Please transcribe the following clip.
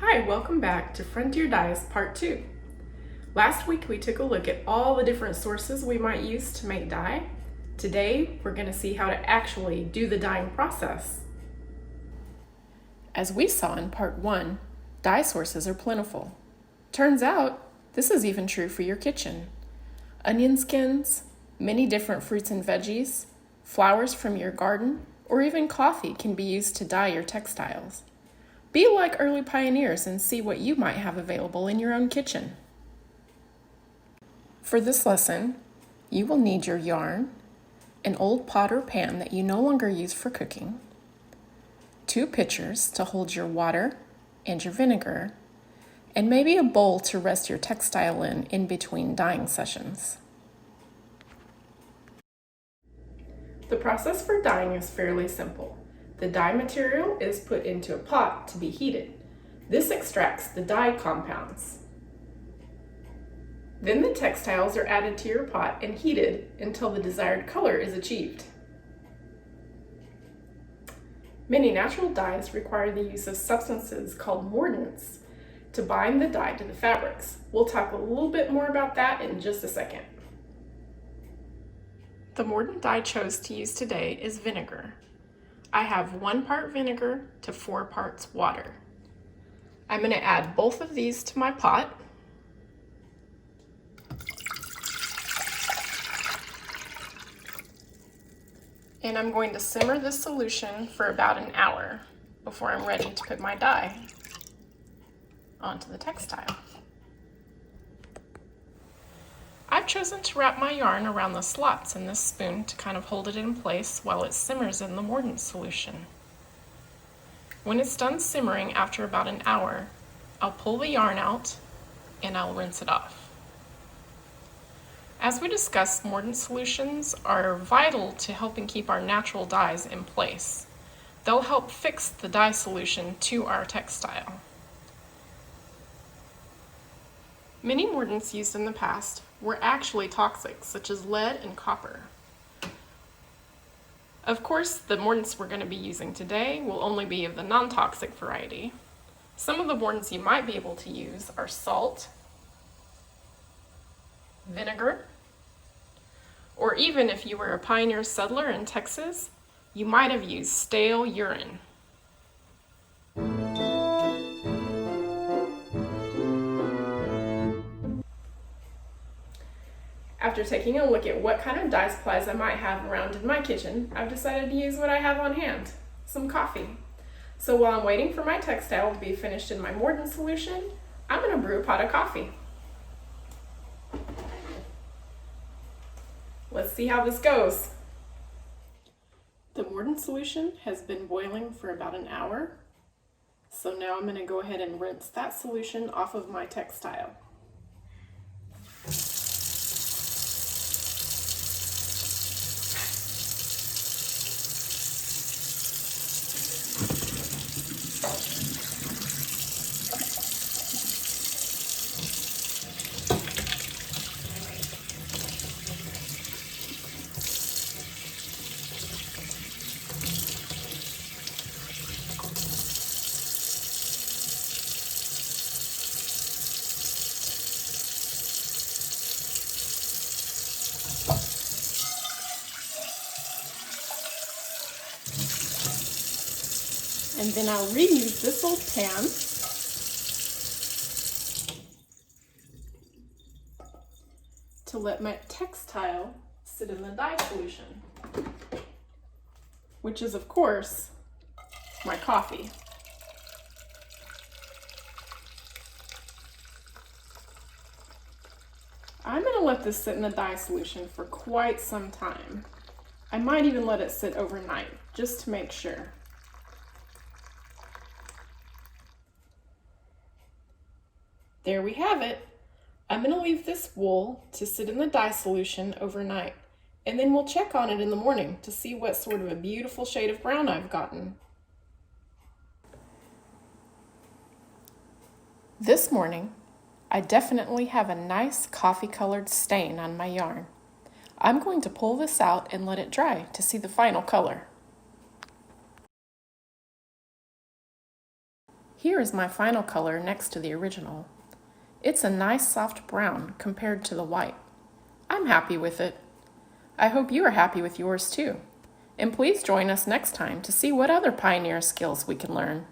Hi, welcome back to Frontier Dyes Part 2. Last week we took a look at all the different sources we might use to make dye. Today we're going to see how to actually do the dyeing process. As we saw in Part 1, dye sources are plentiful. Turns out this is even true for your kitchen. Onion skins, many different fruits and veggies, flowers from your garden, or even coffee can be used to dye your textiles. Be like early pioneers and see what you might have available in your own kitchen. For this lesson, you will need your yarn, an old pot or pan that you no longer use for cooking, 2 pitchers to hold your water and your vinegar, and maybe a bowl to rest your textile in between dyeing sessions. The process for dyeing is fairly simple. The dye material is put into a pot to be heated. This extracts the dye compounds. Then the textiles are added to your pot and heated until the desired color is achieved. Many natural dyes require the use of substances called mordants to bind the dye to the fabrics. We'll talk a little bit more about that in just a second. The mordant dye I chose to use today is vinegar. I have 1 part vinegar to 4 parts water. I'm going to add both of these to my pot. And I'm going to simmer this solution for about an hour before I'm ready to put my dye onto the textile. I've chosen to wrap my yarn around the slots in this spoon to kind of hold it in place while it simmers in the mordant solution. When it's done simmering after about an hour, I'll pull the yarn out and I'll rinse it off. As we discussed, mordant solutions are vital to helping keep our natural dyes in place. They'll help fix the dye solution to our textile. Many mordants used in the past were actually toxic, such as lead and copper. Of course, the mordants we're going to be using today will only be of the non-toxic variety. Some of the mordants you might be able to use are salt, vinegar, or even if you were a pioneer settler in Texas, you might have used stale urine. After taking a look at what kind of dye supplies I might have around in my kitchen, I've decided to use what I have on hand, some coffee. So while I'm waiting for my textile to be finished in my mordant solution, I'm going to brew a pot of coffee. Let's see how this goes. The mordant solution has been boiling for about an hour, so now I'm going to go ahead and rinse that solution off of my textile. And then I'll reuse this old pan to let my textile sit in the dye solution, which is, of course, my coffee. I'm going to let this sit in the dye solution for quite some time. I might even let it sit overnight, just to make sure. There we have it. I'm going to leave this wool to sit in the dye solution overnight, and then we'll check on it in the morning to see what sort of a beautiful shade of brown I've gotten. This morning, I definitely have a nice coffee-colored stain on my yarn. I'm going to pull this out and let it dry to see the final color. Here is my final color next to the original. It's a nice soft brown compared to the white. I'm happy with it. I hope you are happy with yours too. And please join us next time to see what other pioneer skills we can learn.